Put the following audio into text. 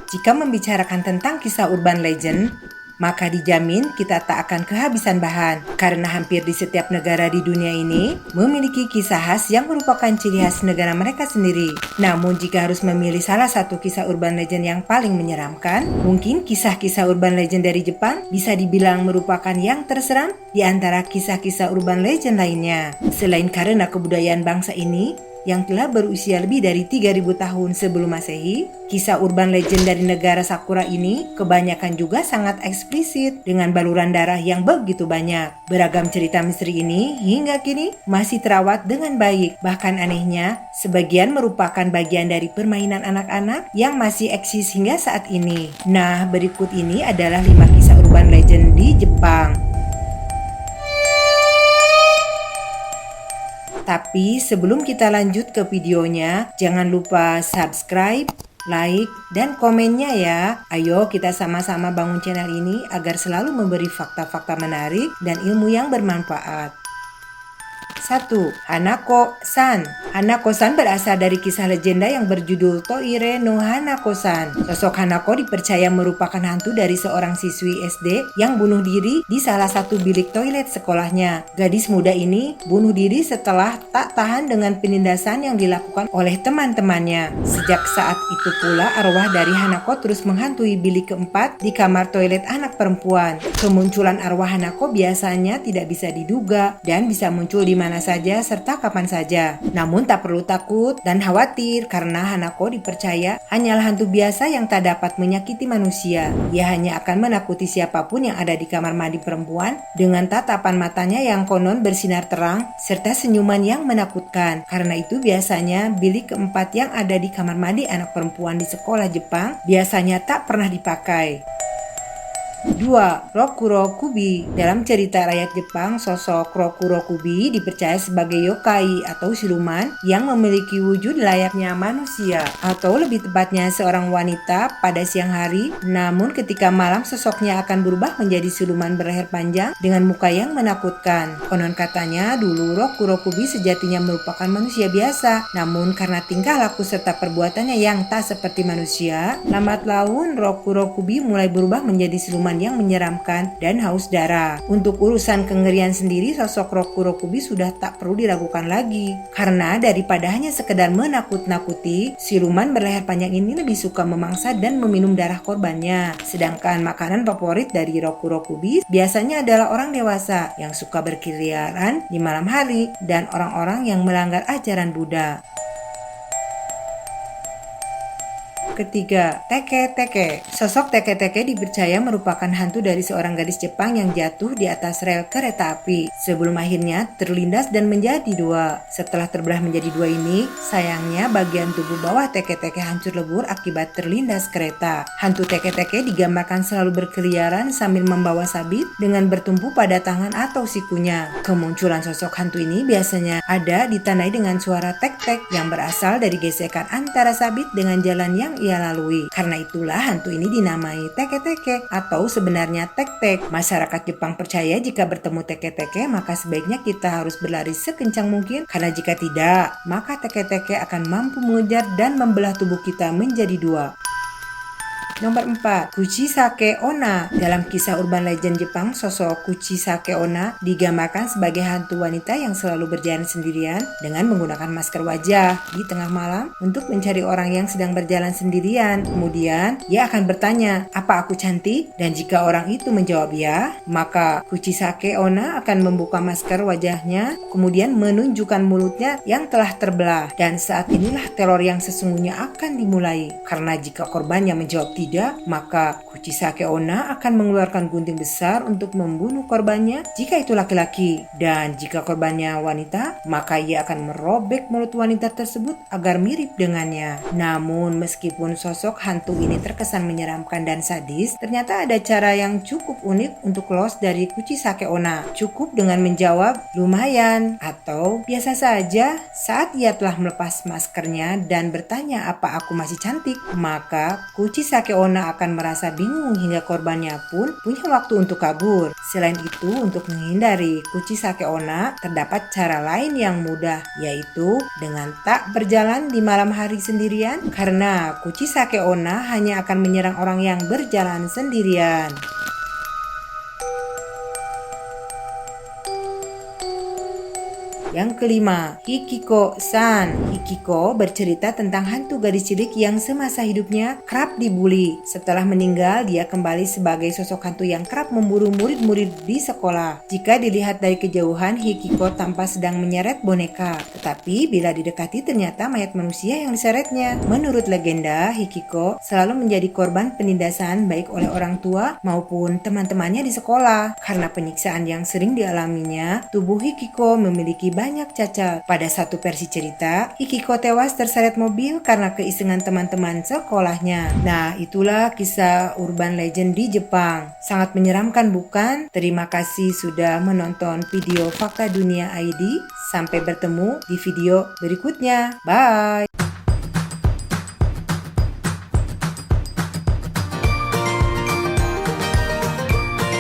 Jika membicarakan tentang kisah urban legend, maka dijamin kita tak akan kehabisan bahan karena hampir di setiap negara di dunia ini memiliki kisah khas yang merupakan ciri khas negara mereka sendiri. Namun jika harus memilih salah satu kisah urban legend yang paling menyeramkan, mungkin kisah-kisah urban legend dari Jepang bisa dibilang merupakan yang terseram di antara kisah-kisah urban legend lainnya. Selain karena kebudayaan bangsa ini yang telah berusia lebih dari 3000 tahun sebelum Masehi, kisah urban legend dari negara Sakura ini kebanyakan juga sangat eksplisit dengan baluran darah yang begitu banyak. Beragam cerita misteri ini hingga kini masih terawat dengan baik. Bahkan anehnya, sebagian merupakan bagian dari permainan anak-anak yang masih eksis hingga saat ini. Nah, berikut ini adalah 5 kisah urban legend di Jepang. Tapi sebelum kita lanjut ke videonya, jangan lupa subscribe, like, dan komennya ya. Ayo kita sama-sama bangun channel ini agar selalu memberi fakta-fakta menarik dan ilmu yang bermanfaat. 1. Hanako-san. Hanako-san berasal dari kisah legenda yang berjudul Toire no Hanako-san. Sosok Hanako dipercaya merupakan hantu dari seorang siswi SD yang bunuh diri di salah satu bilik toilet sekolahnya. Gadis muda ini bunuh diri setelah tak tahan dengan penindasan yang dilakukan oleh teman-temannya. Sejak saat itu pula arwah dari Hanako terus menghantui bilik keempat di kamar toilet anak perempuan. Kemunculan arwah Hanako biasanya tidak bisa diduga dan bisa muncul di mana saja serta kapan saja. Namun tak perlu takut dan khawatir karena Hanako dipercaya hanyalah hantu biasa yang tak dapat menyakiti manusia. Ia hanya akan menakuti siapapun yang ada di kamar mandi perempuan dengan tatapan matanya yang konon bersinar terang serta senyuman yang menakutkan. Karena itu biasanya bilik keempat yang ada di kamar mandi anak perempuan di sekolah Jepang biasanya tak pernah dipakai. 2. Rokurokubi. Dalam cerita rakyat Jepang, sosok Rokurokubi dipercaya sebagai yokai atau siluman yang memiliki wujud layaknya manusia, atau lebih tepatnya seorang wanita pada siang hari. Namun ketika malam sosoknya akan berubah menjadi siluman berleher panjang dengan muka yang menakutkan. Konon katanya dulu Rokurokubi sejatinya merupakan manusia biasa, namun karena tingkah laku serta perbuatannya yang tak seperti manusia, lambat laun Rokurokubi mulai berubah menjadi siluman yang menyeramkan dan haus darah. Untuk urusan kengerian sendiri, sosok Rokurokubi sudah tak perlu diragukan lagi. Karena daripada hanya sekedar menakut-nakuti, siluman berleher panjang ini lebih suka memangsa dan meminum darah korbannya. Sedangkan makanan favorit dari Rokurokubi biasanya adalah orang dewasa yang suka berkeliaran di malam hari dan orang-orang yang melanggar ajaran Buddha. Ketiga, Teke-Teke. Sosok Teke-Teke dipercaya merupakan hantu dari seorang gadis Jepang yang jatuh di atas rel kereta api sebelum akhirnya terlindas dan menjadi dua. Setelah terbelah menjadi dua ini, sayangnya bagian tubuh bawah Teke-Teke hancur lebur akibat terlindas kereta. Hantu Teke-Teke digambarkan selalu berkeliaran sambil membawa sabit dengan bertumpu pada tangan atau sikunya. Kemunculan sosok hantu ini biasanya ada ditandai dengan suara tek-tek yang berasal dari gesekan antara sabit dengan jalan yang ia lalui. Karena itulah hantu ini dinamai Teke-Teke atau sebenarnya tek-tek. Masyarakat Jepang percaya jika bertemu Teke-Teke maka sebaiknya kita harus berlari sekencang mungkin, karena jika tidak maka Teke-Teke akan mampu mengejar dan membelah tubuh kita menjadi dua. Nomor 4. Kuchisake Onna. Dalam kisah urban legend Jepang, sosok Kuchisake Onna digambarkan sebagai hantu wanita yang selalu berjalan sendirian dengan menggunakan masker wajah di tengah malam untuk mencari orang yang sedang berjalan sendirian. Kemudian, ia akan bertanya, "Apa aku cantik?" Dan jika orang itu menjawab ya, maka Kuchisake Onna akan membuka masker wajahnya, kemudian menunjukkan mulutnya yang telah terbelah. Dan saat inilah teror yang sesungguhnya akan dimulai. Karena jika korbannya menjawab tidak, maka Kuchisake Onna akan mengeluarkan gunting besar untuk membunuh korbannya jika itu laki-laki. Dan jika korbannya wanita, maka ia akan merobek mulut wanita tersebut agar mirip dengannya. Namun meskipun sosok hantu ini terkesan menyeramkan dan sadis, ternyata ada cara yang cukup unik untuk lolos dari Kuchisake Onna. Cukup dengan menjawab lumayan atau biasa saja. Saat ia telah melepas maskernya dan bertanya, "Apa aku masih cantik?" maka Kuchisake Onna akan merasa bingung hingga korbannya pun punya waktu untuk kabur. Selain itu, untuk menghindari Kuchisake Onna, terdapat cara lain yang mudah, yaitu dengan tak berjalan di malam hari sendirian, karena Kuchisake Onna hanya akan menyerang orang yang berjalan sendirian. Yang kelima, Hikiko-san. Hikiko bercerita tentang hantu gadis cilik yang semasa hidupnya kerap dibully. Setelah meninggal, dia kembali sebagai sosok hantu yang kerap memburu murid-murid di sekolah. Jika dilihat dari kejauhan, Hikiko tampak sedang menyeret boneka. Tetapi bila didekati ternyata mayat manusia yang diseretnya. Menurut legenda, Hikiko selalu menjadi korban penindasan baik oleh orang tua maupun teman-temannya di sekolah. Karena penyiksaan yang sering dialaminya, tubuh Hikiko memiliki banyak cacat. Pada satu versi cerita, Hikiko tewas terseret mobil karena keisengan teman-teman sekolahnya. Nah, itulah kisah urban legend di Jepang. Sangat menyeramkan bukan? Terima kasih sudah menonton video Fakta Dunia ID. Sampai bertemu di video berikutnya. Bye!